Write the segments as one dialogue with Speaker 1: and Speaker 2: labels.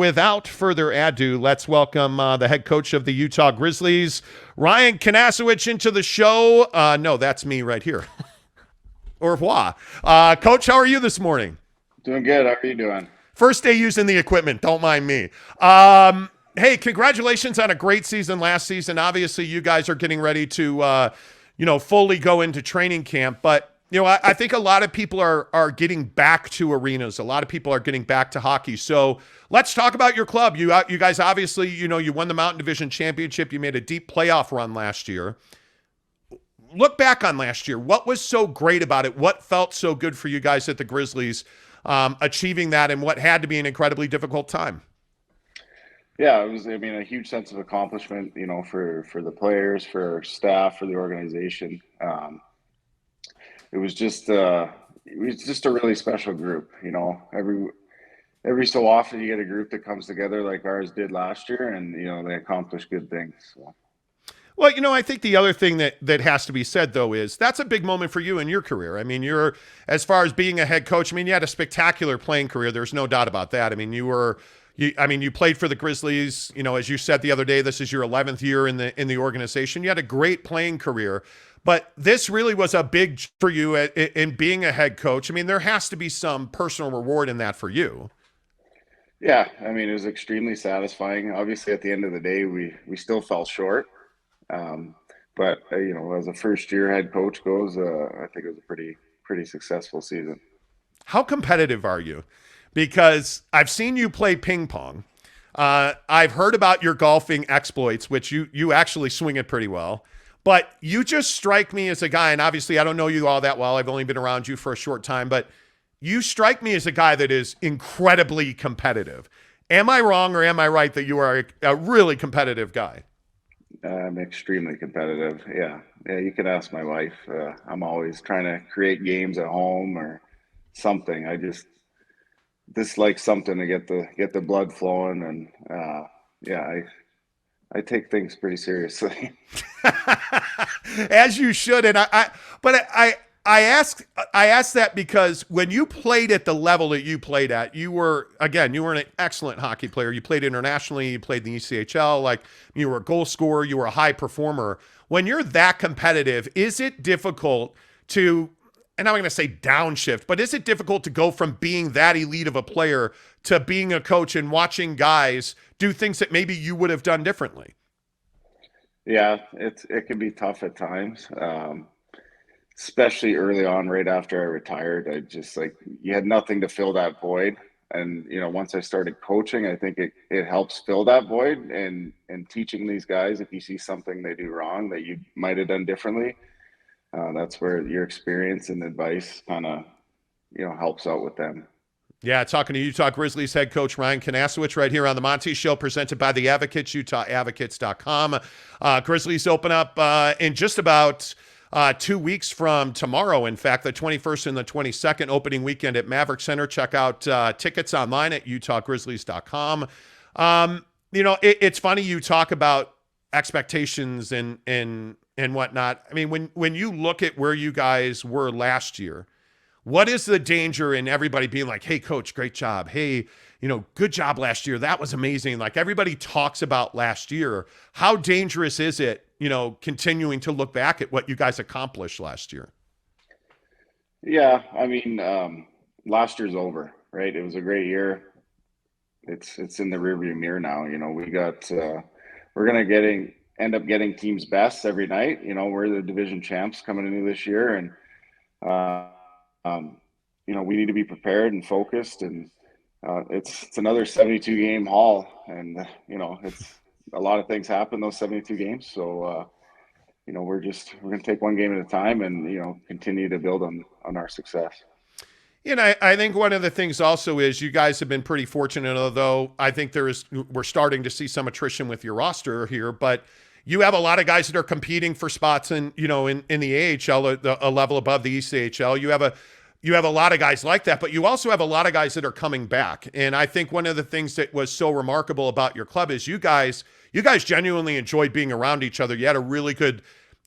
Speaker 1: Without further ado, let's welcome the head coach of the Utah Grizzlies, Ryan Kinasewich, into the show. No, that's me right here. Au revoir. Coach, how are you this morning?
Speaker 2: Doing good. How are you doing?
Speaker 1: First day using the equipment. Don't mind me. Hey, congratulations on a great season last season. Obviously, you guys are getting ready to, fully go into training camp. But, I think a lot of people are getting back to arenas. A lot of people are getting back to hockey. So let's talk about your club. You guys obviously, you won the Mountain Division Championship. You made a deep playoff run last year. Look back on last year. What was so great about it? What felt so good for you guys at the Grizzlies achieving that, and what had to be an incredibly difficult time?
Speaker 2: Yeah, it was, a huge sense of accomplishment, for the players, for our staff, for the organization. It was just a really special group, Every so often you get a group that comes together like ours did last year, and, they accomplish good things. So.
Speaker 1: Well, I think the other thing that has to be said, though, is that's a big moment for you in your career. I mean, as far as being a head coach, you had a spectacular playing career. There's no doubt about that. I mean, you played for the Grizzlies. As you said the other day, this is your 11th year in the organization. You had a great playing career, but this really was a big for you in being a head coach. There has to be some personal reward in that for you.
Speaker 2: Yeah, it was extremely satisfying. Obviously, at the end of the day, we still fell short. But as a first-year head coach goes, I think it was a pretty successful season.
Speaker 1: How competitive are you? Because I've seen you play ping pong. I've heard about your golfing exploits, which you actually swing it pretty well. But you just strike me as a guy, and obviously I don't know you all that well. I've only been around you for a short time, but you strike me as a guy that is incredibly competitive. Am I wrong, or am I right that you are a really competitive guy?
Speaker 2: I'm extremely competitive. Yeah. You can ask my wife. I'm always trying to create games at home or something. I just dislike something to get the blood flowing, and I take things pretty seriously.
Speaker 1: As you should. And I ask that because when you played at the level that you played at, you were an excellent hockey player. You played internationally, you played in the ECHL, you were a goal scorer, you were a high performer. When you're that competitive, is it difficult to, and I'm going to say downshift, but is it difficult to go from being that elite of a player to being a coach and watching guys do things that maybe you would have done differently?
Speaker 2: Yeah, it can be tough at times. Especially early on, right after I retired, you had nothing to fill that void. And, once I started coaching, I think it helps fill that void, and teaching these guys, if you see something they do wrong that you might have done differently, that's where your experience and advice kind of, helps out with them.
Speaker 1: Yeah, talking to Utah Grizzlies head coach Ryan Kinasewich right here on the Monty Show, presented by the Advocates, UtahAdvocates.com. Grizzlies open up in just about 2 weeks from tomorrow. In fact, the 21st and the 22nd, opening weekend at Maverik Center. Check out tickets online at UtahGrizzlies.com. It's funny you talk about expectations and whatnot. When you look at where you guys were last year, what is the danger in everybody being like, hey, coach, great job. Hey, good job last year. That was amazing. Everybody talks about last year. How dangerous is it, continuing to look back at what you guys accomplished last year?
Speaker 2: Yeah, last year's over, right? It was a great year. It's in the rearview mirror now. We're gonna end up getting teams best every night. We're the division champs coming into this year, and we need to be prepared and focused, and it's another 72 game haul, and it's a lot of things happen those 72 games. So we're going to take one game at a time, and continue to build on our success.
Speaker 1: I think one of the things also is you guys have been pretty fortunate, although I think we're starting to see some attrition with your roster here, but you have a lot of guys that are competing for spots in the AHL, a level above the ECHL. You have a lot of guys like that, but you also have a lot of guys that are coming back. And I think one of the things that was so remarkable about your club is you guys genuinely enjoyed being around each other. You had a really good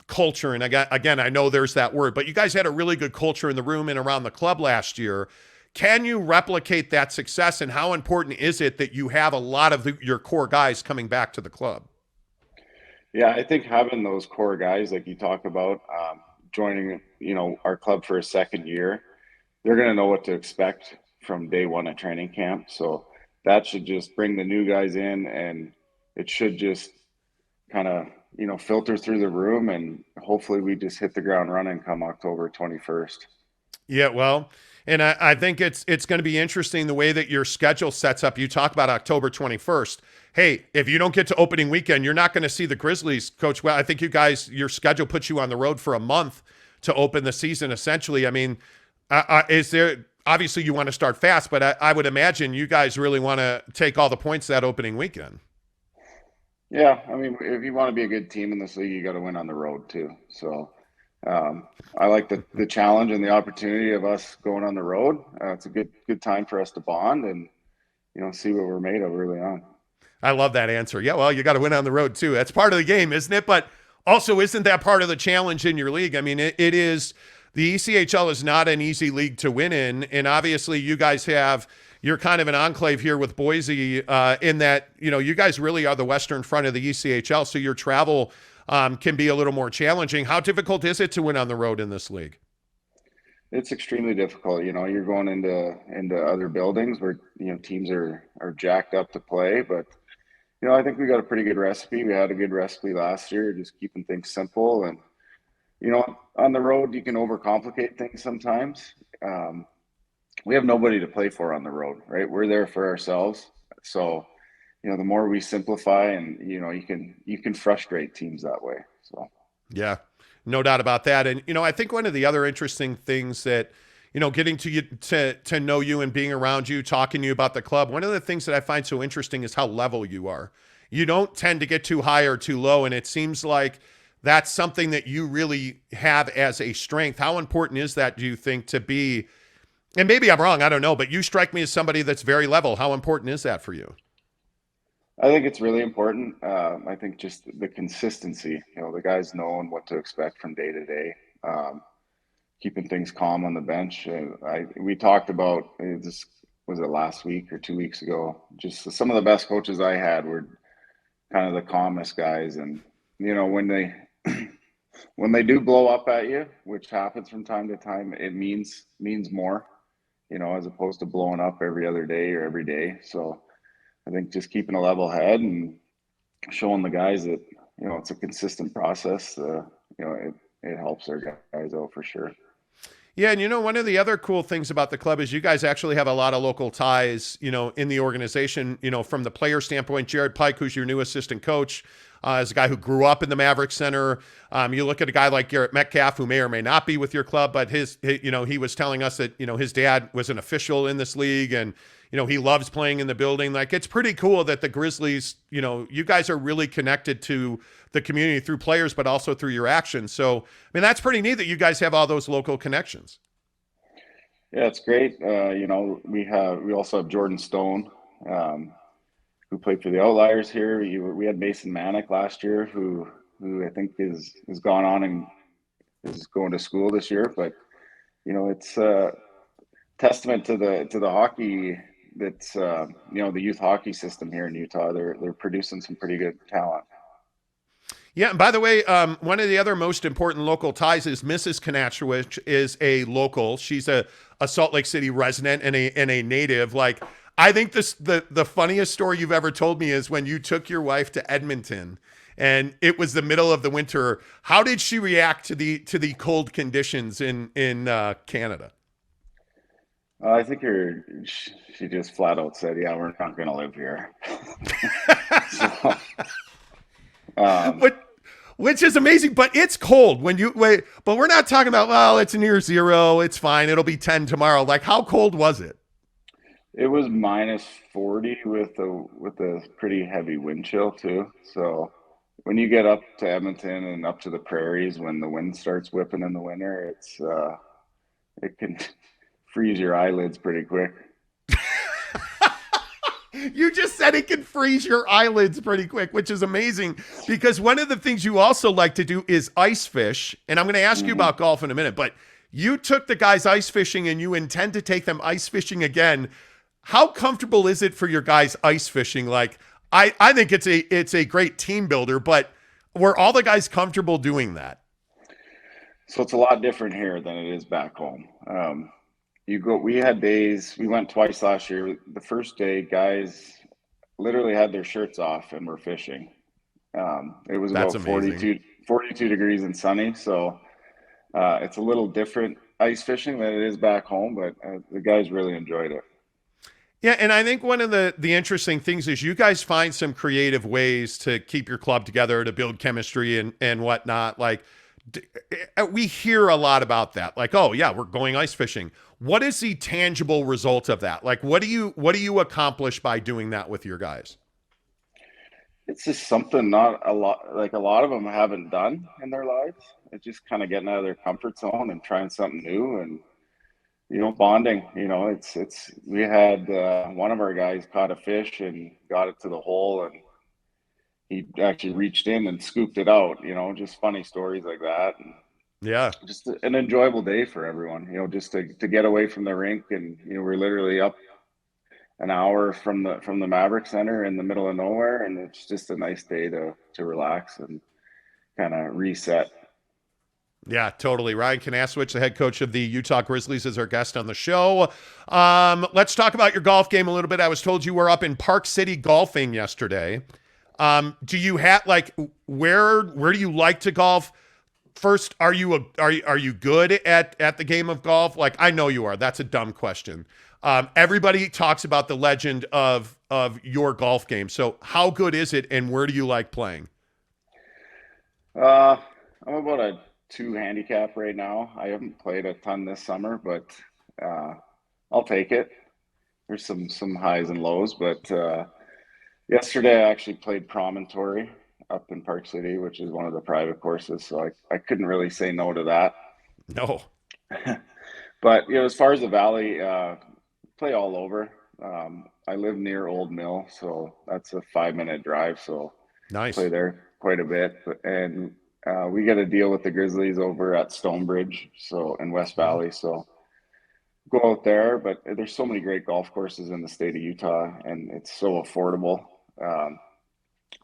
Speaker 1: culture. And again, I know there's that word, but you guys had a really good culture in the room and around the club last year. Can you replicate that success, and how important is it that you have a lot of your core guys coming back to the club?
Speaker 2: Yeah, I think having those core guys like you talk about, joining, our club for a second year, they're going to know what to expect from day one at training camp. So that should just bring the new guys in, and it should just kind of, filter through the room, and hopefully we just hit the ground running come October 21st.
Speaker 1: Yeah, well, and I think it's going to be interesting the way that your schedule sets up. You talk about October 21st. Hey, if you don't get to opening weekend, you're not going to see the Grizzlies, Coach. Well, I think you guys, your schedule puts you on the road for a month to open the season, essentially. I mean, is there, obviously you want to start fast, but I would imagine you guys really want to take all the points that opening weekend.
Speaker 2: Yeah, I mean, if you want to be a good team in this league, you got to win on the road too. So I like the challenge and the opportunity of us going on the road. It's a good time for us to bond and, see what we're made of early on.
Speaker 1: I love that answer. Yeah, well, you got to win on the road too. That's part of the game, isn't it? But also, isn't that part of the challenge in your league? I mean, it is. The ECHL is not an easy league to win in, and obviously you guys you're kind of an enclave here with Boise in that, you guys really are the western front of the ECHL, so your travel can be a little more challenging. How difficult is it to win on the road in this league?
Speaker 2: It's extremely difficult. You're going into other buildings where, teams are jacked up to play, but I think we got a pretty good recipe. We had a good recipe last year, just keeping things simple. And, on the road, you can overcomplicate things sometimes. We have nobody to play for on the road, right? We're there for ourselves. So, the more we simplify, and, you can frustrate teams that way. So,
Speaker 1: yeah, no doubt about that. And, I think one of the other interesting things that, getting to know you and being around you, talking to you about the club, one of the things that I find so interesting is how level you are. You don't tend to get too high or too low, and it seems like that's something that you really have as a strength. How important is that, do you think, to be, and maybe I'm wrong, I don't know, but you strike me as somebody that's very level. How important is that for you?
Speaker 2: I think it's really important. I think just the consistency, the guys knowing what to expect from day to day, keeping things calm on the bench. We talked about this, was it last week or 2 weeks ago? Just some of the best coaches I had were kind of the calmest guys. And, when they do blow up at you, which happens from time to time, it means more, as opposed to blowing up every other day or every day. So I think just keeping a level head and showing the guys that, it's a consistent process, it helps their guys out for sure.
Speaker 1: Yeah, and one of the other cool things about the club is you guys actually have a lot of local ties, in the organization, from the player standpoint. Jared Pike, who's your new assistant coach, is a guy who grew up in the Maverik Center. You look at a guy like Garrett Metcalf, who may or may not be with your club, but he was telling us that, his dad was an official in this league, and, he loves playing in the building. Like, it's pretty cool that the Grizzlies, you guys are really connected to the community through players, but also through your actions. So, I mean, that's pretty neat that you guys have all those local connections.
Speaker 2: Yeah, it's great. We also have Jordan Stone, who played for the Outliers here. We had Mason Manick last year, who I think is gone on and is going to school this year. But it's a testament to the hockey that's the youth hockey system here in Utah. They're producing some pretty good talent.
Speaker 1: Yeah, and by the way, one of the other most important local ties is Mrs. Kinasewich is a local. She's a Salt Lake City resident and a native. Like, I think the funniest story you've ever told me is when you took your wife to Edmonton and it was the middle of the winter. How did she react to the cold conditions in Canada?
Speaker 2: I think she just flat out said, "Yeah, we're not going to live here." So,
Speaker 1: which is amazing, but it's cold when you wait. But we're not talking about, well, it's near zero. It's fine. It'll be 10 tomorrow. Like, how cold was it?
Speaker 2: It was -40 with a pretty heavy wind chill too. So when you get up to Edmonton and up to the prairies, when the wind starts whipping in the winter, it can freeze your eyelids pretty quick.
Speaker 1: You just said it can freeze your eyelids pretty quick, which is amazing because one of the things you also like to do is ice fish. And I'm going to ask you about golf in a minute, but You took the guys ice fishing and you intend to take them ice fishing again. How comfortable is it for your guys ice fishing? Like, I think it's a great team builder, but were all the guys comfortable doing that?
Speaker 2: So it's a lot different here than it is back home. We had days, we went twice last year. The first day, guys literally had their shirts off and were fishing. It was
Speaker 1: That's
Speaker 2: about
Speaker 1: amazing.
Speaker 2: 42 degrees and sunny. So it's a little different ice fishing than it is back home, but the guys really enjoyed it.
Speaker 1: Yeah, and I think one of the interesting things is you guys find some creative ways to keep your club together, to build chemistry and whatnot. Like, we hear a lot about that. Like, oh yeah, we're going ice fishing. What is the tangible result of that? Like, what do you accomplish by doing that with your guys?
Speaker 2: It's just something not a lot, like a lot of them haven't done in their lives. It's just kind of getting out of their comfort zone and trying something new, and bonding. We had one of our guys caught a fish and got it to the hole, and he actually reached in and scooped it out. Just funny stories like that, and
Speaker 1: Yeah.
Speaker 2: just an enjoyable day for everyone. Just to get away from the rink, and we're literally up an hour from the Maverik Center in the middle of nowhere, and it's just a nice day to relax and kind of reset.
Speaker 1: Yeah, totally. Ryan Kinasewich, the head coach of the Utah Grizzlies, is our guest on the show. Let's talk about your golf game a little bit. I was told you were up in Park City golfing yesterday. Do you have where do you like to golf? First, are you good at the game of golf? Like, I know you are. That's a dumb question. Everybody talks about the legend of your golf game. So how good is it, and where do you like playing?
Speaker 2: I'm about a 2 handicap right now. I haven't played a ton this summer, but I'll take it. There's some highs and lows, but yesterday I actually played Promontory up in Park City, which is one of the private courses, so I couldn't really say no to that.
Speaker 1: No.
Speaker 2: But as far as the Valley, play all over. I live near Old Mill, so that's a 5-minute drive. So
Speaker 1: Nice.
Speaker 2: play there quite a bit, and we get a deal with the Grizzlies over at Stonebridge, so in West Valley. So go out there, but there's so many great golf courses in the state of Utah, and it's so affordable.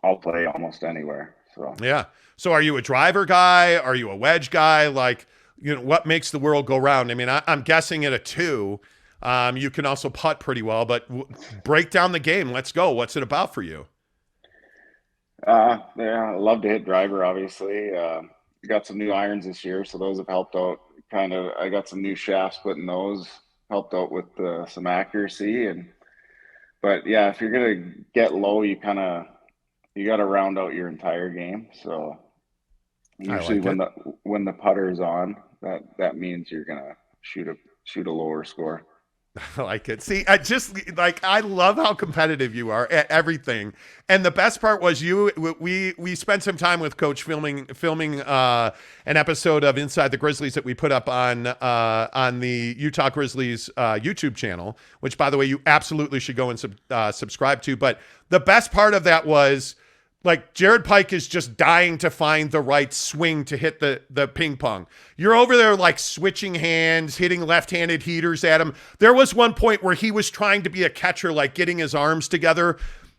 Speaker 2: I'll play almost anywhere. So
Speaker 1: Yeah. So are you a driver guy? Are you a wedge guy? Like, what makes the world go round? I mean, I'm guessing at a 2, you can also putt pretty well, but break down the game. Let's go. What's it about for you?
Speaker 2: yeah, I love to hit driver, obviously. Got some new irons this year, so those have helped out. I got some new shafts put in those, helped out with some accuracy. But yeah, if you're gonna get low, you got to round out your entire game. So usually when the putter is on, that means you're gonna shoot a lower score.
Speaker 1: I like it. See, I love how competitive you are at everything. And the best part was we spent some time with Coach filming an episode of Inside the Grizzlies that we put up on the Utah Grizzlies YouTube channel, which, by the way, you absolutely should go and subscribe to. But the best part of that was, like, Jared Pike is just dying to find the right swing to hit the ping pong. You're over there like switching hands, hitting left-handed heaters at him. There was one point where he was trying to be a catcher, like getting his arms together.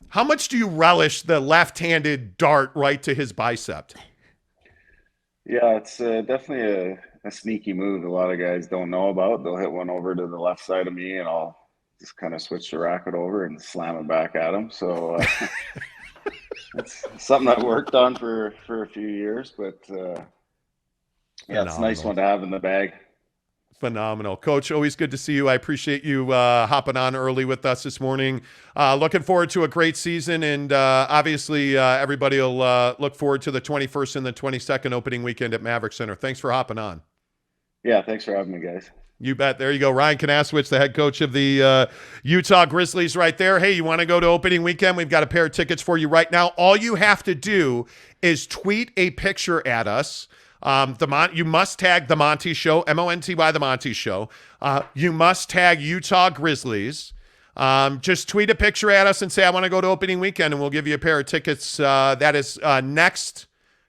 Speaker 1: How much do you relish the left-handed dart right to his bicep?
Speaker 2: Yeah, it's definitely a sneaky move a lot of guys don't know about. They'll hit one over to the left side of me, and I'll just kind of switch the racket over and slam it back at him. So it's something I've worked on for a few years, but yeah, it's a nice one to have in the bag.
Speaker 1: Phenomenal. Coach, always good to see you. I appreciate you hopping on early with us this morning. Looking forward to a great season, and obviously everybody will look forward to the 21st and the 22nd opening weekend at Maverik Center. Thanks for hopping on.
Speaker 2: Yeah, thanks for having me, guys.
Speaker 1: You bet. There you go. Ryan Kinasewich, the head coach of the Utah Grizzlies right there. Hey, you want to go to opening weekend? We've got a pair of tickets for you right now. All you have to do is tweet a picture at us. You must tag The Monty Show, Monty, The Monty Show. You must tag Utah Grizzlies. Just tweet a picture at us and say, I want to go to opening weekend, and we'll give you a pair of tickets. That is next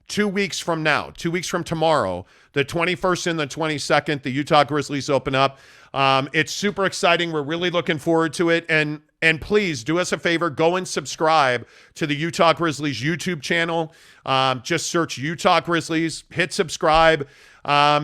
Speaker 1: 2 weeks from now, 2 weeks from tomorrow. The 21st and the 22nd, the Utah Grizzlies open up. It's super exciting. We're really looking forward to it. And please do us a favor, go and subscribe to the Utah Grizzlies YouTube channel. Just search Utah Grizzlies, hit subscribe,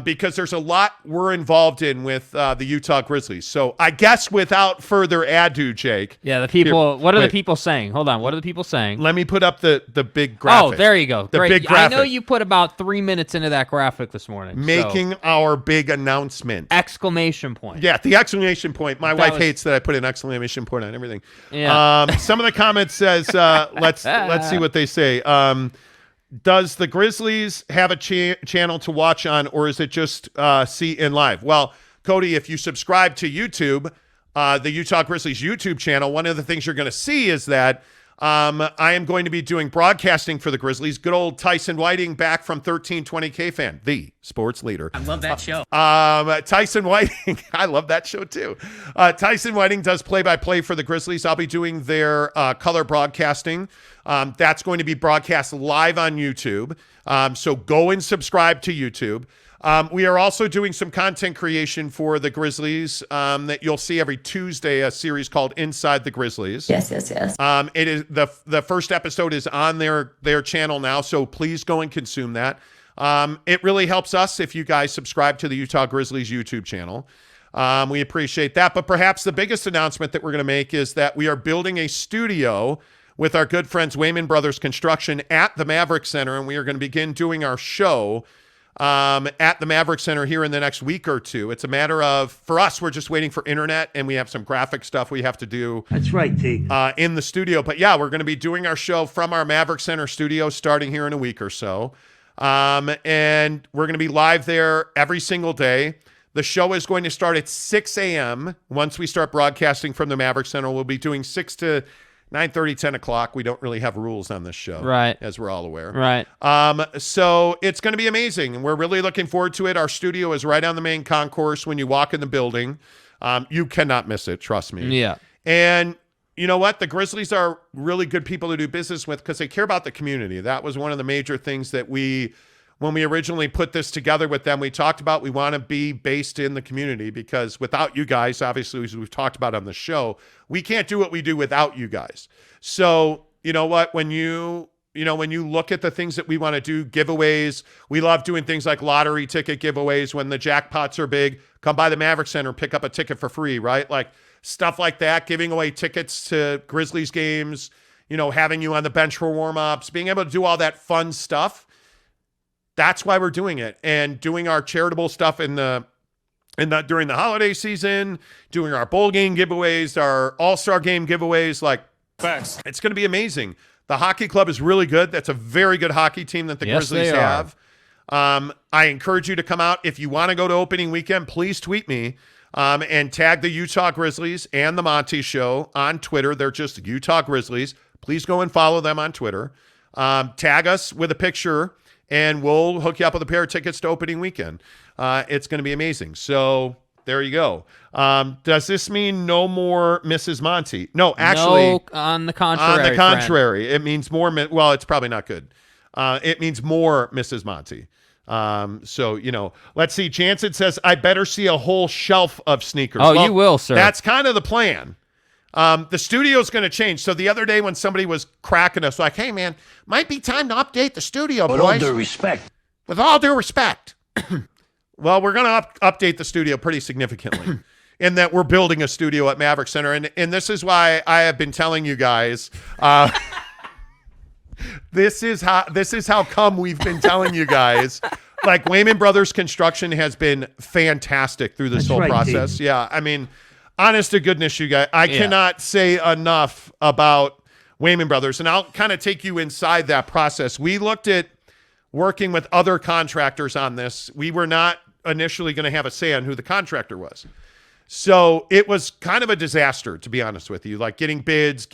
Speaker 1: because there's a lot we're involved in with the Utah Grizzlies. So I guess without further ado, Jake.
Speaker 3: Yeah, the people. What are the people saying? Hold on. What are the people saying?
Speaker 1: Let me put up the big graphic.
Speaker 3: Oh, there you go.
Speaker 1: The
Speaker 3: Great.
Speaker 1: big graphic.
Speaker 3: I know you put about 3 minutes into that graphic this morning.
Speaker 1: Making our big announcement.
Speaker 3: Exclamation point.
Speaker 1: Yeah, the exclamation point. My wife
Speaker 3: was-
Speaker 1: hates that I put an exclamation point on everything.
Speaker 3: Yeah.
Speaker 1: Some of the comments says, let's see what they say. Does the Grizzlies have a channel to watch on, or is it just see in live? Well, Cody, if you subscribe to YouTube, the Utah Grizzlies YouTube channel, one of the things you're going to see is that I am going to be doing broadcasting for the Grizzlies. Good old Tyson Whiting back from 1320K Fan, the sports leader.
Speaker 4: I love that show.
Speaker 1: Tyson Whiting, I love that show too. Tyson Whiting does play-by-play for the Grizzlies. I'll be doing their color broadcasting. That's going to be broadcast live on YouTube. So go and subscribe to YouTube. We are also doing some content creation for the Grizzlies that you'll see every Tuesday, a series called Inside the Grizzlies.
Speaker 5: Yes.
Speaker 1: It is the first episode is on their channel now, so please go and consume that. It really helps us if you guys subscribe to the Utah Grizzlies YouTube channel. We appreciate that. But perhaps the biggest announcement that we're going to make is that we are building a studio with our good friends Wayman Brothers Construction at the Maverik Center, and we are going to begin doing our show at the Maverik Center here in the next week or two. It's a matter of, for us, we're just waiting for internet, and we have some graphic stuff we have to do.
Speaker 4: That's right, T.
Speaker 1: In the studio. But yeah, we're going to be doing our show from our Maverik Center studio starting here in a week or so. And we're going to be live there every single day. The show is going to start at 6 a.m. Once we start broadcasting from the Maverik Center, we'll be doing 6 to 9:30, 10 o'clock. We don't really have rules on this show,
Speaker 3: Right.
Speaker 1: as we're all aware.
Speaker 3: Right.
Speaker 1: So it's going to be amazing, and we're really looking forward to it. Our studio is right on the main concourse when you walk in the building. You cannot miss it, trust me.
Speaker 3: Yeah.
Speaker 1: And you know what? The Grizzlies are really good people to do business with because they care about the community. That was one of the major things that when we originally put this together with them, we talked about we want to be based in the community because without you guys, obviously, as we've talked about on the show, we can't do what we do without you guys. So, you know what? When you look at the things that we want to do, giveaways, we love doing things like lottery ticket giveaways. When the jackpots are big, come by the Maverik Center, pick up a ticket for free, right? Like stuff like that, giving away tickets to Grizzlies games, having you on the bench for warm-ups, being able to do all that fun stuff. That's why we're doing it, and doing our charitable stuff during the holiday season, doing our bowl game giveaways, our all-star game giveaways. Like,
Speaker 4: Facts.
Speaker 1: it's going to be amazing. The hockey club is really good. That's a very good hockey team that the
Speaker 3: Yes,
Speaker 1: Grizzlies
Speaker 3: they are.
Speaker 1: have. I encourage you to come out. If you want to go to opening weekend, please tweet me and tag the Utah Grizzlies and the Monty Show on Twitter. They're just Utah Grizzlies. Please go and follow them on Twitter. Tag us with a picture, and we'll hook you up with a pair of tickets to opening weekend. It's going to be amazing. So there you go. Does this mean no more Mrs. Monty? No, actually.
Speaker 3: No, on the contrary.
Speaker 1: On the contrary, it means more. Well, it's probably not good. It means more Mrs. Monty. So, let's see. Jansen says, I better see a whole shelf of sneakers.
Speaker 3: Oh, you will, sir.
Speaker 1: That's kind of the plan. The studio's going to change. So the other day when somebody was cracking us, like, hey, man, might be time to update the studio, boys.
Speaker 4: With all due respect.
Speaker 1: With all due respect. Well, we're going to update the studio pretty significantly in that we're building a studio at Maverik Center. And this is why I have been telling you guys, this is how come we've been telling you guys. Like, Wayman Brothers Construction has been fantastic through this whole process.
Speaker 4: Dean.
Speaker 1: Yeah, I mean, honest to goodness, you guys, I cannot say enough about Wayman Brothers. And I'll kind of take you inside that process. We looked at working with other contractors on this. We were not initially going to have a say on who the contractor was. So it was kind of a disaster, to be honest with you, like getting bids,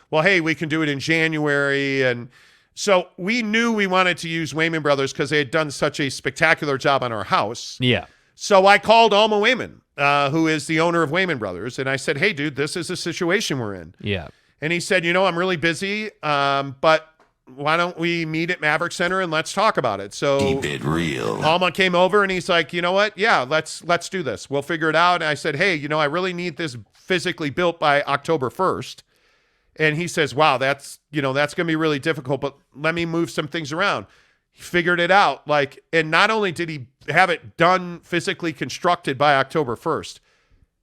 Speaker 1: well, hey, we can do it in January. And so we knew we wanted to use Wayman Brothers because they had done such a spectacular job on our house.
Speaker 3: Yeah.
Speaker 1: So I called Alma Wayman, who is the owner of Wayman Brothers. And I said, hey, dude, this is the situation we're in.
Speaker 3: Yeah.
Speaker 1: And he said, I'm really busy, but we meet at Maverik Center and let's talk about it? So
Speaker 5: Keep it real.
Speaker 1: Alma came over and he's like, you know what? Yeah, let's do this. We'll figure it out. And I said, hey, I really need this physically built by October 1st. And he says, wow, that's going to be really difficult, but let me move some things around. He figured it out. And not only did he have it done physically constructed by October 1st,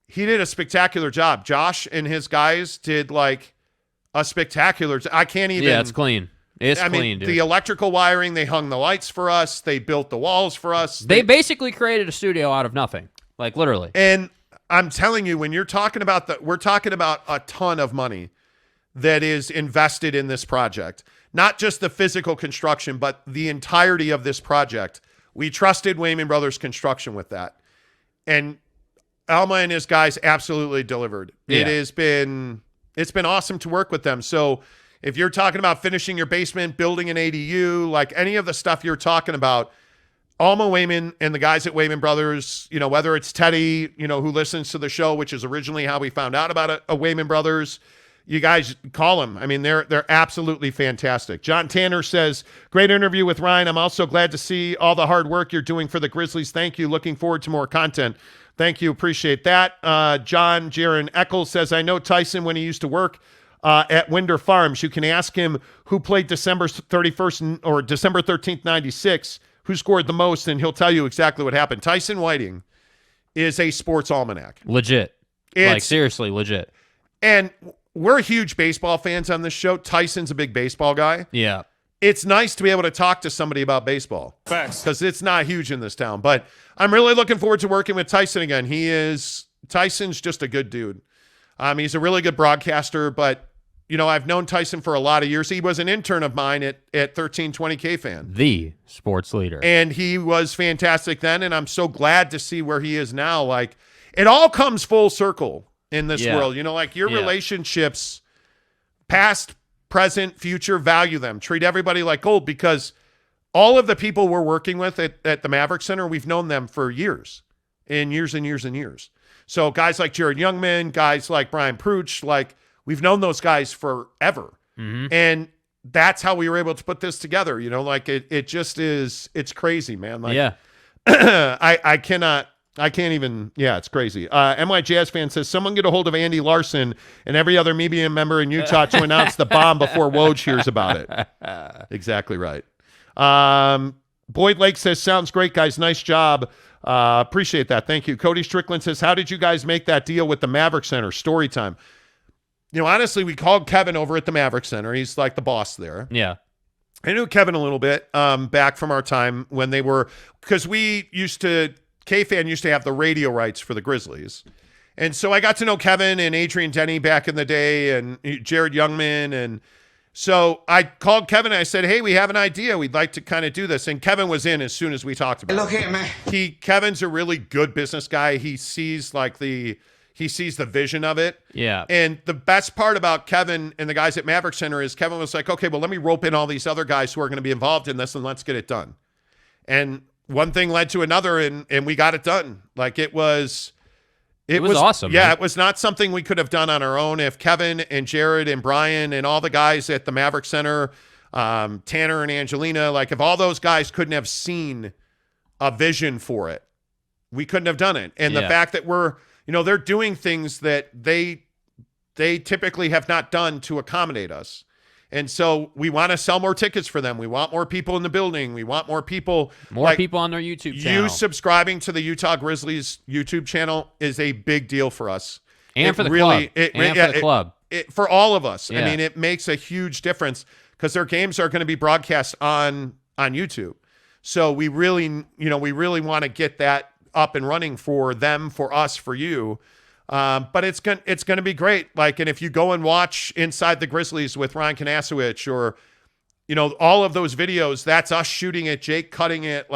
Speaker 1: he did a spectacular job. Josh and his guys did a spectacular. I can't even.
Speaker 3: Yeah, it's clean. It's
Speaker 1: I
Speaker 3: clean,
Speaker 1: mean,
Speaker 3: dude.
Speaker 1: the electrical wiring, they hung the lights for us. They built the walls for us.
Speaker 3: They basically created a studio out of nothing. Literally.
Speaker 1: And I'm telling you, when you're talking about we're talking about a ton of money that is invested in this project. Not just the physical construction, but the entirety of this project. We trusted Wayman Brothers Construction with that. And Alma and his guys absolutely delivered.
Speaker 3: Yeah.
Speaker 1: It's been awesome to work with them. So if you're talking about finishing your basement, building an ADU, any of the stuff you're talking about, Alma Wayman and the guys at Wayman Brothers, whether it's Teddy, who listens to the show, which is originally how we found out about a Wayman Brothers, you guys call them. I mean, they're absolutely fantastic. John Tanner says, great interview with Ryan. I'm also glad to see all the hard work you're doing for the Grizzlies. Thank you. Looking forward to more content. Thank you. Appreciate that. John Jaron Eccles says, I know Tyson when he used to work at Winder Farms. You can ask him who played December 31st or December 13th, 96, who scored the most, and he'll tell you exactly what happened. Tyson Whiting is a sports almanac.
Speaker 3: Legit. Seriously, legit.
Speaker 1: And we're huge baseball fans on this show. Tyson's a big baseball guy.
Speaker 3: Yeah.
Speaker 1: It's nice to be able to talk to somebody about baseball.
Speaker 4: Facts.
Speaker 1: Because it's not huge in this town. But I'm really looking forward to working with Tyson again. Tyson's just a good dude. He's a really good broadcaster, but, I've known Tyson for a lot of years. He was an intern of mine at 1320 K-Fan.
Speaker 3: The sports leader.
Speaker 1: And he was fantastic then, and I'm so glad to see where he is now. It all comes full circle in this world. Your relationships, past, present, future, value them. Treat everybody like gold, because all of the people we're working with at the Maverik Center, we've known them for years and years and years and years. So guys like Jared Youngman, guys like Brian Pruch, we've known those guys forever.
Speaker 3: Mm-hmm.
Speaker 1: And that's how we were able to put this together. It just is, it's crazy, man. I can't even, it's crazy. MY Jazz fan says, someone get a hold of Andy Larson and every other media member in Utah to announce the bomb before Woj hears about it. Exactly right. Boyd Lake says, sounds great, guys. Nice job. Appreciate that. Thank you. Cody Strickland says, how did you guys make that deal with the Maverik Center? Story time. Honestly, we called Kevin over at the Maverik Center. He's the boss there.
Speaker 3: Yeah.
Speaker 1: I knew Kevin a little bit back from our time when they were, because K-Fan used to have the radio rights for the Grizzlies. And so I got to know Kevin and Adrian Denny back in the day and Jared Youngman. And so I called Kevin and I said, hey, we have an idea. We'd like to kind of do this. And Kevin was in as soon as we talked about it.
Speaker 5: Look at me.
Speaker 1: Kevin's a really good business guy. He sees the vision of it.
Speaker 3: Yeah.
Speaker 1: And the best part about Kevin and the guys at Maverik Center is Kevin was like, okay, well, let me rope in all these other guys who are going to be involved in this and let's get it done. And one thing led to another, and we got it done. It was
Speaker 3: awesome.
Speaker 1: Yeah,
Speaker 3: man.
Speaker 1: It was not something we could have done on our own. If Kevin and Jared and Brian and all the guys at the Maverik Center, Tanner and Angelina, if all those guys couldn't have seen a vision for it, we couldn't have done it. And the fact that they're doing things that they typically have not done to accommodate us. And so we want to sell more tickets for them. We want more people in the building. We want more people.
Speaker 3: More people on their YouTube channel.
Speaker 1: You subscribing to the Utah Grizzlies YouTube channel is a big deal for us.
Speaker 3: And for the club. For the club.
Speaker 1: For all of us.
Speaker 3: Yeah.
Speaker 1: I mean, it makes a huge difference because their games are going to be broadcast on YouTube. So we really want to get that up and running for them, for us, for you. But it's going to be great. And if you go and watch Inside the Grizzlies with Ryan Kinasewich or, all of those videos, that's us shooting it, Jake cutting it.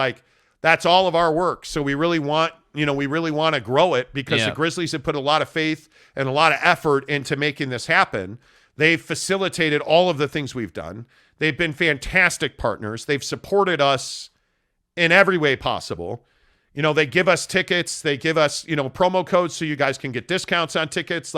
Speaker 1: That's all of our work. So we really want to grow it because the Grizzlies have put a lot of faith and a lot of effort into making this happen. They've facilitated all of the things we've done. They've been fantastic partners. They've supported us in every way possible. They give us tickets. They give us, promo codes so you guys can get discounts on tickets.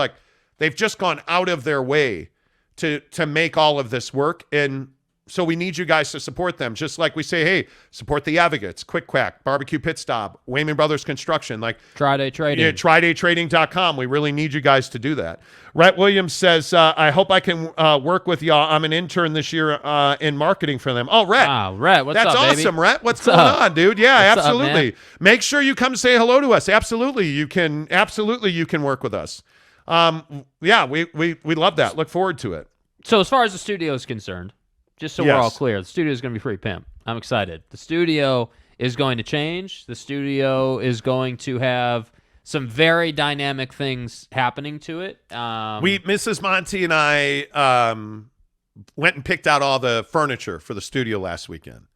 Speaker 1: They've just gone out of their way to make all of this work. And So we need you guys to support them. Just like we say, hey, support the Advocates, Quick Quack, Barbecue Pit Stop, Wayman Brothers Construction, like
Speaker 3: Tri-Day Trading.
Speaker 1: Yeah, TriDayTrading.com. We really need you guys to do that. Rhett Williams says, I hope I can work with y'all. I'm an intern this year in marketing for them. Oh, Rhett.
Speaker 3: Wow, Rhett, what's
Speaker 1: That's
Speaker 3: up, baby?
Speaker 1: Awesome, Rhett. What's going on, dude? Yeah,
Speaker 3: What's
Speaker 1: absolutely.
Speaker 3: up,
Speaker 1: Make sure you come say hello to us. Absolutely. You can work with us. Yeah, we love that. Look forward to it.
Speaker 3: So as far as the studio is concerned, just so we're all clear, the studio is going to be pretty pimp. I'm excited. The studio is going to change. The studio is going to have some very dynamic things happening to it.
Speaker 1: Mrs. Monty and I went and picked out all the furniture for the studio last weekend.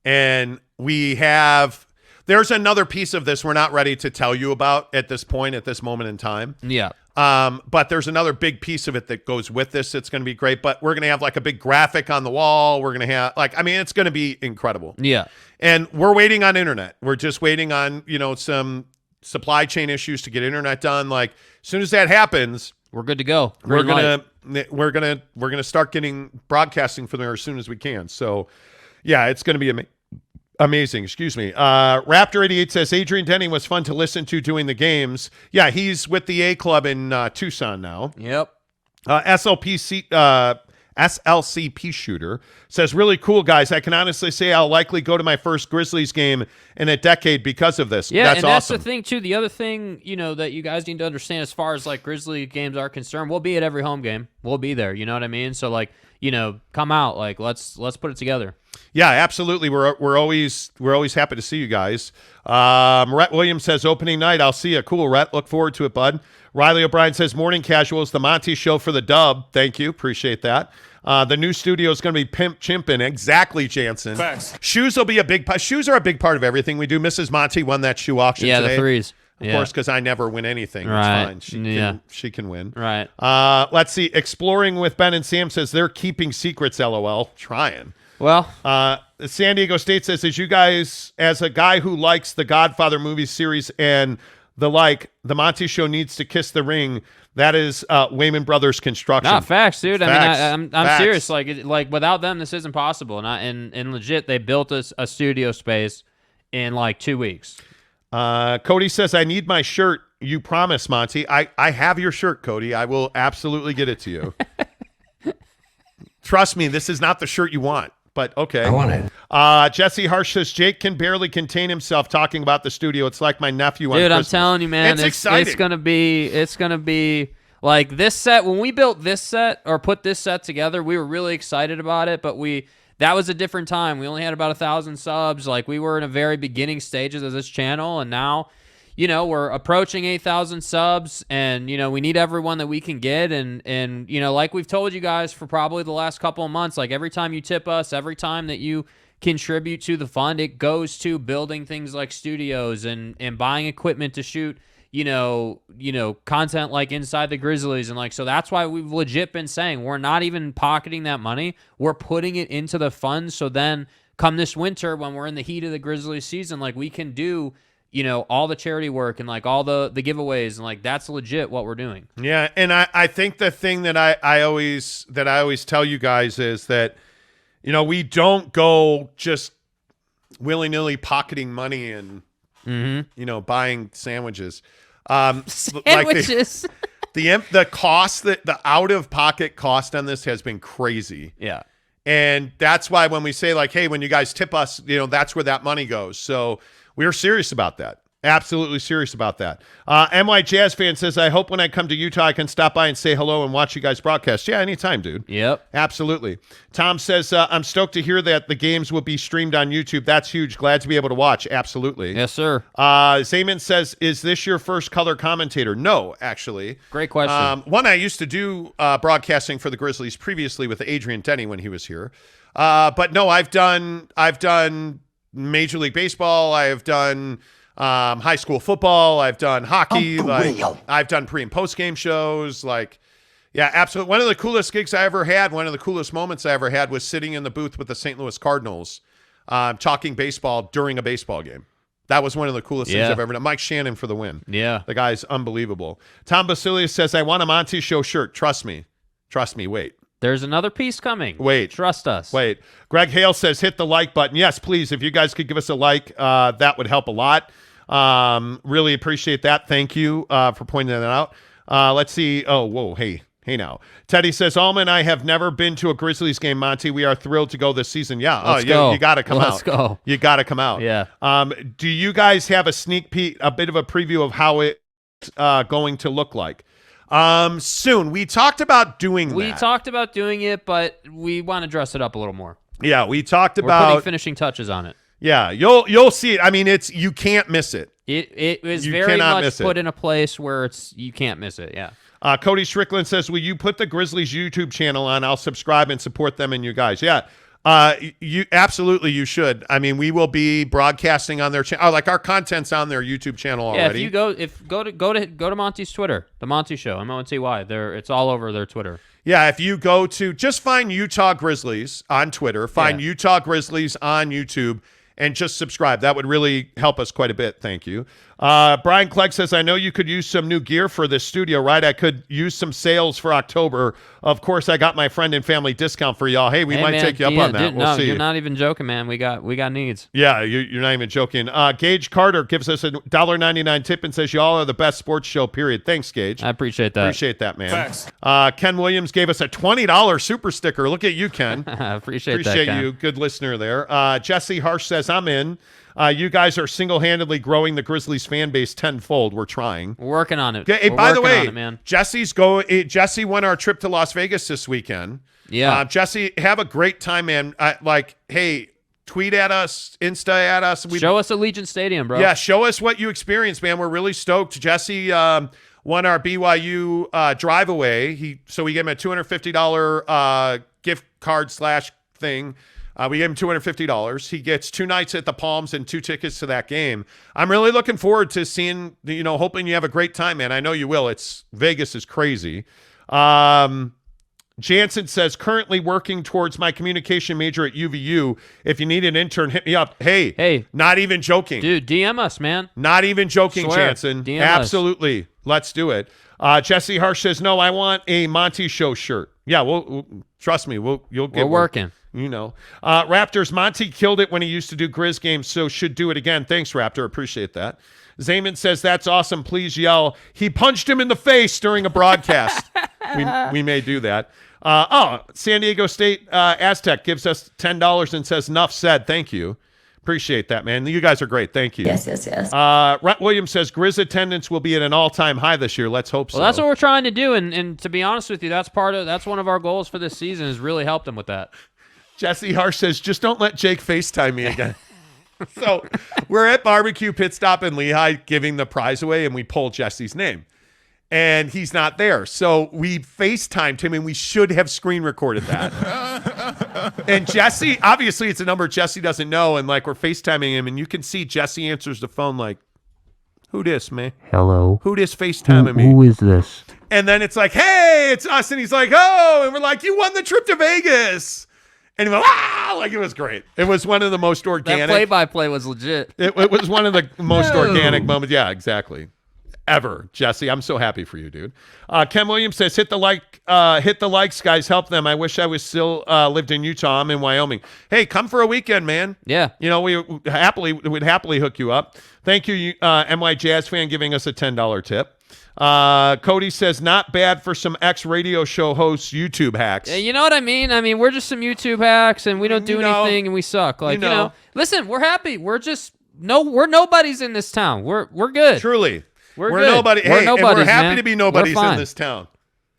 Speaker 1: And there's another piece of this we're not ready to tell you about at this point, at this moment in time.
Speaker 3: Yeah.
Speaker 1: But there's another big piece of it that goes with this. It's going to be great, but we're going to have like a big graphic on the wall. We're going to have it's going to be incredible.
Speaker 3: Yeah.
Speaker 1: And we're waiting on internet. We're just waiting on, some supply chain issues to get internet done. Like as soon as that happens,
Speaker 3: we're good to go.
Speaker 1: We're going to start getting broadcasting from there as soon as we can. So yeah, it's going to be amazing. Excuse me. Raptor 88 says Adrian Denny was fun to listen to doing the games. Yeah, he's with the A Club in Tucson now.
Speaker 3: Yep.
Speaker 1: SLCP shooter says really cool guys. I can honestly say I'll likely go to my first Grizzlies game in a decade because of this.
Speaker 3: Yeah,
Speaker 1: that's
Speaker 3: and
Speaker 1: awesome.
Speaker 3: That's the thing too. The other thing that you guys need to understand as far as like Grizzly games are concerned, we'll be at every home game. We'll be there. You know what I mean? So like come out. Like let's put it together.
Speaker 1: Yeah, absolutely. We're always happy to see you guys. Rhett Williams says opening night. I'll see you. Cool, Rhett. Look forward to it, bud. Riley O'Brien says morning casuals. The Monty Show for the dub. Thank you. Appreciate that. The new studio is going to be pimp chimping. Exactly, Jansen.
Speaker 4: Facts.
Speaker 1: Shoes will be a big part. Shoes are a big part of everything we do. Mrs. Monty won that shoe auction today.
Speaker 3: Yeah, the threes.
Speaker 1: Of course, because I never win anything.
Speaker 3: Right.
Speaker 1: It's fine. She can win.
Speaker 3: Right.
Speaker 1: Let's see. Exploring with Ben and Sam says they're keeping secrets. LOL. Trying.
Speaker 3: Well,
Speaker 1: San Diego State says, as you guys, as a guy who likes the Godfather movie series and the Monty Show needs to kiss the ring. That is Wayman Brothers Construction.
Speaker 3: Not facts, dude.
Speaker 1: Facts.
Speaker 3: I mean, I'm serious. Like without them, this isn't possible. And legit, they built us a studio space in like 2 weeks.
Speaker 1: Cody says, I need my shirt. You promise, Monty. I have your shirt, Cody. I will absolutely get it to you. Trust me, this is not the shirt you want. But okay.
Speaker 4: I want it.
Speaker 1: Jesse Harsh says Jake can barely contain himself talking about the studio. It's like my nephew on
Speaker 3: Dude,
Speaker 1: Christmas.
Speaker 3: I'm telling you, man,
Speaker 1: it's exciting.
Speaker 3: It's gonna be like this set. When we built this set or put this set together, we were really excited about it, but that was a different time. We only had about 1,000 subs. Like we were in a very beginning stages of this channel, and now we're approaching 8,000 subs, and we need everyone that we can get, and like we've told you guys for probably the last couple of months, like every time you tip us, every time that you contribute to the fund, it goes to building things like studios and buying equipment to shoot content like inside the Grizzlies, and like so that's why we've legit been saying we're not even pocketing that money, we're putting it into the fund, so then come this winter when we're in the heat of the Grizzlies season, like we can do all the charity work and like all the giveaways, and like that's legit what we're doing.
Speaker 1: Yeah, and I think the thing that I always tell you guys is that we don't go just willy-nilly pocketing money and buying sandwiches.
Speaker 3: Sandwiches.
Speaker 1: Like the cost, the out-of-pocket cost on this has been crazy.
Speaker 3: Yeah.
Speaker 1: And that's why when we say like, hey, when you guys tip us, that's where that money goes. So we're serious about that. Absolutely serious about that. MY Jazz fan says, I hope when I come to Utah, I can stop by and say hello and watch you guys broadcast. Yeah, anytime, dude.
Speaker 3: Yep.
Speaker 1: Absolutely. Tom says, I'm stoked to hear that the games will be streamed on YouTube. That's huge. Glad to be able to watch. Absolutely.
Speaker 3: Yes, sir.
Speaker 1: Zayman says, is this your first color commentator? No, actually.
Speaker 3: Great question.
Speaker 1: One, I used to do broadcasting for the Grizzlies previously with Adrian Denny when he was here. But no, I've done Major League Baseball. I've done high school football. I've done hockey. I've done pre and post game shows. Yeah, absolutely. One of the coolest gigs I ever had, one of the coolest moments I ever had was sitting in the booth with the St. Louis Cardinals, talking baseball during a baseball game. That was one of the coolest things I've ever done. Mike Shannon for the win.
Speaker 3: Yeah.
Speaker 1: The guy's unbelievable. Tom Basilius says, I want a Monty Show shirt. Trust me. Wait.
Speaker 3: There's another piece coming.
Speaker 1: Wait.
Speaker 3: Trust us.
Speaker 1: Wait. Greg Hale says hit the like button. Yes, please. If you guys could give us a like, that would help a lot. Really appreciate that. Thank you for pointing that out. Let's see. Oh, whoa. Hey now. Teddy says, Alma and I have never been to a Grizzlies game, Monty. We are thrilled to go this season. Yeah.
Speaker 3: Let's go.
Speaker 1: You got to come out.
Speaker 3: Let's go.
Speaker 1: You got to come out.
Speaker 3: Yeah.
Speaker 1: Do you guys have a sneak peek, a bit of a preview of how it's going to look like? Soon. We talked about doing that.
Speaker 3: We talked about doing it, but we want to dress it up a little more.
Speaker 1: Yeah, we talked
Speaker 3: We're
Speaker 1: about
Speaker 3: putting finishing touches on it.
Speaker 1: Yeah, you'll see it. I mean, you can't miss it.
Speaker 3: It was
Speaker 1: You
Speaker 3: very
Speaker 1: cannot
Speaker 3: much
Speaker 1: miss it.
Speaker 3: put in a place where you can't miss it. Yeah.
Speaker 1: Cody Strickland says, will you put the Grizzlies YouTube channel on? I'll subscribe and support them and you guys. Yeah. You absolutely, you should. I mean, we will be broadcasting on their channel. Like our content's on their YouTube channel already.
Speaker 3: Yeah, if you go to Monty's Twitter, the Monty Show, MONTY. It's all over their Twitter.
Speaker 1: Yeah, if you go to just find Utah Grizzlies on Twitter, find Utah Grizzlies on YouTube, and just subscribe. That would really help us quite a bit. Thank you. Brian Clegg says, I know you could use some new gear for this studio, right? I could use some sales for October. Of course, I got my friend and family discount for y'all. Hey, we might take you up on that. We'll see.
Speaker 3: You're not even joking, man. We got needs.
Speaker 1: Yeah, you're not even joking. Gage Carter gives us a $1.99 tip and says, y'all are the best sports show, period. Thanks, Gage.
Speaker 3: I appreciate that.
Speaker 1: Appreciate that, man.
Speaker 4: Thanks.
Speaker 1: Ken Williams gave us a $20 super sticker. Look at you, Ken.
Speaker 3: I appreciate
Speaker 1: Appreciate
Speaker 3: that, Ken.
Speaker 1: you. Good listener there. Jesse Harsh says, I'm in. You guys are single-handedly growing the Grizzlies fan base tenfold. We're trying.
Speaker 3: We're working on it.
Speaker 1: Hey,
Speaker 3: We're
Speaker 1: by the
Speaker 3: working
Speaker 1: way,
Speaker 3: on it, man.
Speaker 1: Jesse won our trip to Las Vegas this weekend.
Speaker 3: Yeah.
Speaker 1: Jesse, have a great time, man. Hey, tweet at us, Insta at us.
Speaker 3: Show us Allegiant Stadium, bro.
Speaker 1: Yeah, show us what you experienced, man. We're really stoked. Jesse won our BYU drive away. So we gave him a $250 gift card / thing. We gave him $250. He gets 2 nights at the Palms and 2 tickets to that game. I'm really looking forward to seeing, hoping you have a great time, man. I know you will. Vegas is crazy. Jansen says, currently working towards my communication major at UVU. If you need an intern, hit me up. Hey, not even joking.
Speaker 3: Dude, DM us, man.
Speaker 1: Not even joking,
Speaker 3: Swear.
Speaker 1: Jansen.
Speaker 3: DM
Speaker 1: Absolutely. Us. Let's do it. Jesse Harsh says, no, I want a Monty Show shirt. Yeah, we'll trust me. You'll get
Speaker 3: We're working.
Speaker 1: Raptors, Monty killed it when he used to do Grizz games, so should do it again. Thanks, Raptor. Appreciate that. Zayman says, that's awesome. Please yell. He punched him in the face during a broadcast. we may do that. San Diego State Aztec gives us $10 and says, enough said. Thank you. Appreciate that, man. You guys are great. Thank you.
Speaker 5: Yes.
Speaker 1: Rhett Williams says, Grizz attendance will be at an all-time high this year. Let's hope so.
Speaker 3: Well, that's what we're trying to do, and to be honest with you, that's one of our goals for this season is really help them with that.
Speaker 1: Jesse Harsh says, just don't let Jake FaceTime me again. So we're at Barbecue Pit Stop in Lehigh giving the prize away, and we pull Jesse's name. And he's not there. So we FaceTimed him, and we should have screen recorded that. And Jesse, obviously it's a number Jesse doesn't know, and we're FaceTiming him, and you can see Jesse answers the phone like, who this, man?
Speaker 6: Hello.
Speaker 1: Who this FaceTiming me?
Speaker 6: Who is this?
Speaker 1: And then it's like, hey, it's us. And he's like, oh, and we're like, you won the trip to Vegas. And he went, it was great. It was one of the most organic.
Speaker 3: That play-by-play was legit.
Speaker 1: It was one of the most organic moments. Yeah, exactly. Ever, Jesse. I'm so happy for you, dude. Ken Williams says, hit the likes, guys. Help them. I wish I was still lived in Utah. I'm in Wyoming. Hey, come for a weekend, man.
Speaker 3: Yeah.
Speaker 1: We'd happily hook you up. Thank you, MY Jazz fan, giving us a $10 tip. Cody says, not bad for some ex-radio show hosts YouTube hacks.
Speaker 3: You know what I mean? I mean, we're just some YouTube hacks, and we don't do anything, and we suck. Listen, we're happy. We're nobodies in this town. We're good.
Speaker 1: Truly. We're
Speaker 3: good.
Speaker 1: nobody.
Speaker 3: We're
Speaker 1: and we're happy
Speaker 3: man.
Speaker 1: to be nobodies
Speaker 3: We're fine.
Speaker 1: in this town.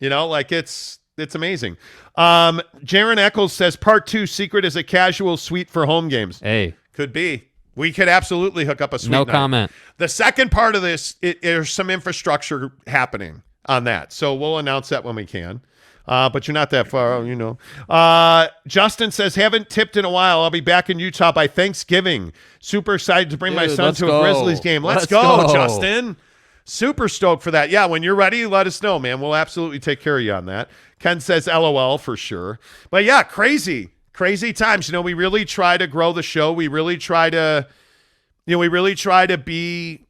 Speaker 1: It's amazing. Jaron Eccles says, part 2, secret is a casual suite for home games.
Speaker 3: Hey.
Speaker 1: Could be. We could absolutely hook up a suite.
Speaker 3: No
Speaker 1: night.
Speaker 3: comment.
Speaker 1: The second part of this, there's some infrastructure happening on that. So we'll announce that when we can. But you're not that far, Justin says, haven't tipped in a while. I'll be back in Utah by Thanksgiving. Super excited to bring my son to a Grizzlies game. Let's go, Justin. Super stoked for that. Yeah, when you're ready, let us know, man. We'll absolutely take care of you on that. Ken says LOL for sure. But yeah, crazy times. We really try to grow the show. We really try to be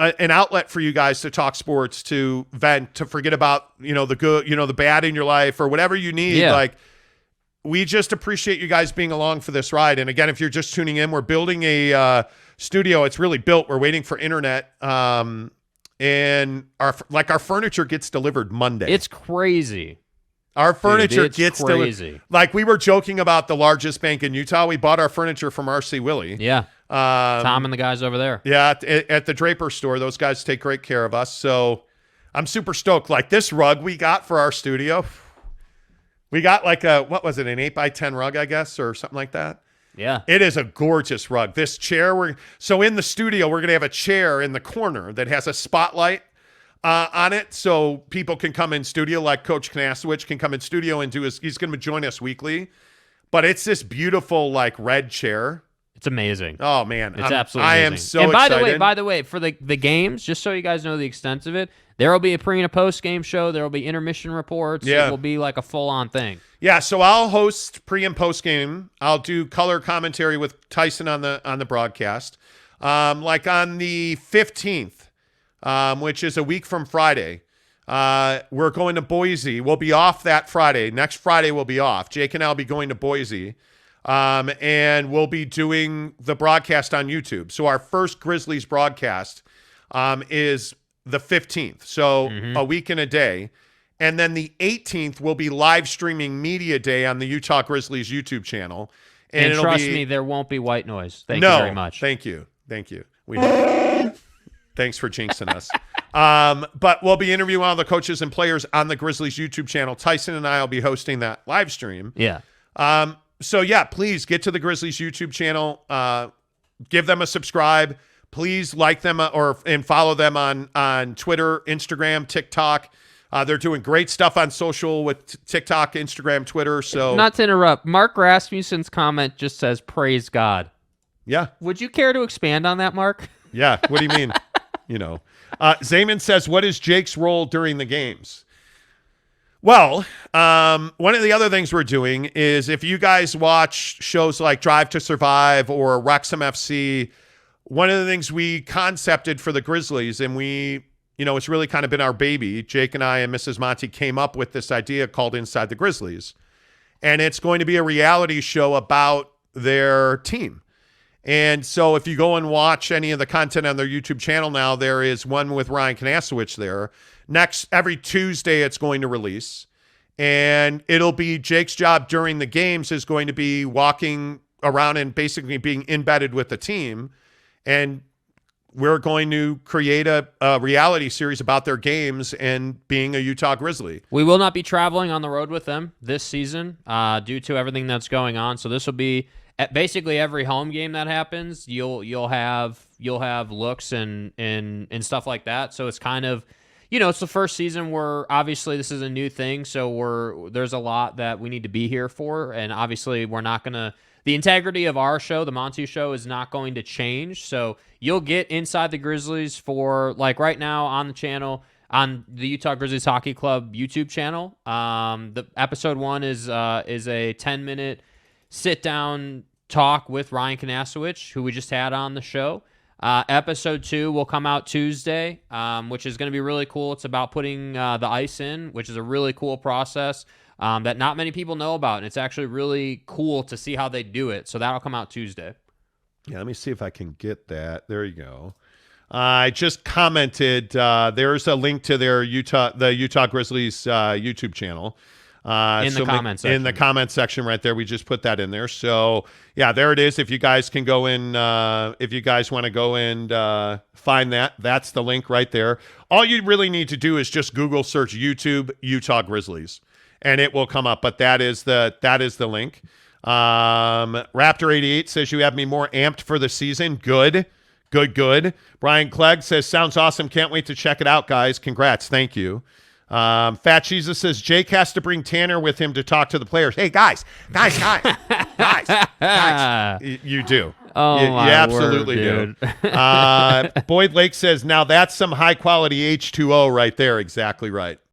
Speaker 1: an outlet for you guys to talk sports, to vent, to forget about, the good, the bad in your life or whatever you need.
Speaker 3: Yeah.
Speaker 1: Like, we just appreciate you guys being along for this ride. And again, if you're just tuning in, we're building a studio. It's really built. We're waiting for internet. And our furniture gets delivered Monday.
Speaker 3: It's crazy.
Speaker 1: Our furniture
Speaker 3: Dude,
Speaker 1: gets
Speaker 3: crazy.
Speaker 1: delivered. Like, we were joking about the largest bank in Utah. We bought our furniture from RC Willie.
Speaker 3: Yeah. Tom and the guys over there.
Speaker 1: Yeah, at the Draper store. Those guys take great care of us. So I'm super stoked. Like, this rug we got for our studio, we got like an 8x10 rug, I guess, or something like that.
Speaker 3: Yeah.
Speaker 1: It is a gorgeous rug. This chair, so in the studio, we're going to have a chair in the corner that has a spotlight on it, so people can come in studio, like Coach Kinasewich can come in studio and he's going to join us weekly. But it's this beautiful, like, red chair.
Speaker 3: It's amazing.
Speaker 1: Oh, man.
Speaker 3: It's absolutely
Speaker 1: I
Speaker 3: amazing.
Speaker 1: am so
Speaker 3: and
Speaker 1: excited.
Speaker 3: by the way, for the games, just so you guys know the extent of it, there will be a pre and a post game show. There will be intermission reports.
Speaker 1: Yeah.
Speaker 3: It will be like a full on thing.
Speaker 1: Yeah, so I'll host pre and post game. I'll do color commentary with Tyson on the broadcast. Like on the 15th, which is a week from Friday, we're going to Boise. We'll be off that Friday. Next Friday we'll be off. Jake and I will be going to Boise. And we'll be doing the broadcast on YouTube. So our first Grizzlies broadcast is the 15th. So a week and a day. And then the 18th will be live streaming media day on the Utah Grizzlies YouTube channel.
Speaker 3: And
Speaker 1: it'll
Speaker 3: trust
Speaker 1: be,
Speaker 3: me, there won't be white noise. Thank you very much.
Speaker 1: Thank you. Thanks for jinxing us. But we'll be interviewing all the coaches and players on the Grizzlies YouTube channel. Tyson and I will be hosting that live stream.
Speaker 3: Yeah.
Speaker 1: So yeah, please get to the Grizzlies YouTube channel. Give them a subscribe. Please like them and follow them on Twitter, Instagram, TikTok. They're doing great stuff on social with TikTok, Instagram, Twitter. So
Speaker 3: not to interrupt, Mark Rasmussen's comment just says, "Praise God."
Speaker 1: Yeah.
Speaker 3: Would you care to expand on that, Mark?
Speaker 1: Yeah. What do you mean? Zayman says, "What is Jake's role during the games?" Well, one of the other things we're doing is, if you guys watch shows like Drive to Survive or Wrexham FC, one of the things we concepted for the Grizzlies, and it's really kind of been our baby. Jake and I and Mrs. Monty came up with this idea called Inside the Grizzlies. And it's going to be a reality show about their team. And so if you go and watch any of the content on their YouTube channel now, there is one with Ryan Kinasewich there. Every Tuesday it's going to release. And it'll be Jake's job during the games is going to be walking around and basically being embedded with the team. And we're going to create a reality series about their games and being a Utah Grizzly.
Speaker 3: We will not be traveling on the road with them this season due to everything that's going on. So this will be at basically every home game that happens. You'll have looks and stuff like that. So it's kind of, it's the first season where obviously this is a new thing. So there's a lot that we need to be here for, and obviously we're not gonna. The integrity of our show, the Monty Show, is not going to change. So you'll get Inside the Grizzlies for, like, right now on the channel, on the Utah Grizzlies Hockey Club YouTube channel. The episode 1 is a 10-minute sit-down talk with Ryan Kinasewich, who we just had on the show. Episode 2 will come out Tuesday, which is going to be really cool. It's about putting the ice in, which is a really cool process. That not many people know about, and it's actually really cool to see how they do it. So that'll come out Tuesday.
Speaker 1: Yeah, let me see if I can get that. There you go. I just commented. There's a link to the Utah Grizzlies YouTube channel.
Speaker 3: In the comments section.
Speaker 1: In the comment section right there. We just put that in there. So, yeah, there it is. If you guys can go in, if you guys want to go and find that, that's the link right there. All you really need to do is just Google search YouTube Utah Grizzlies, and it will come up. But that is the link. Raptor88 says, you have me more amped for the season. Good. Brian Clegg says, sounds awesome. Can't wait to check it out, guys. Congrats. Thank you. Fat Jesus says, Jake has to bring Tanner with him to talk to the players. Hey, guys. You do.
Speaker 3: Oh,
Speaker 1: you
Speaker 3: my
Speaker 1: absolutely
Speaker 3: word,
Speaker 1: do. Boyd Lake says, now that's some high quality H2O right there. Exactly right.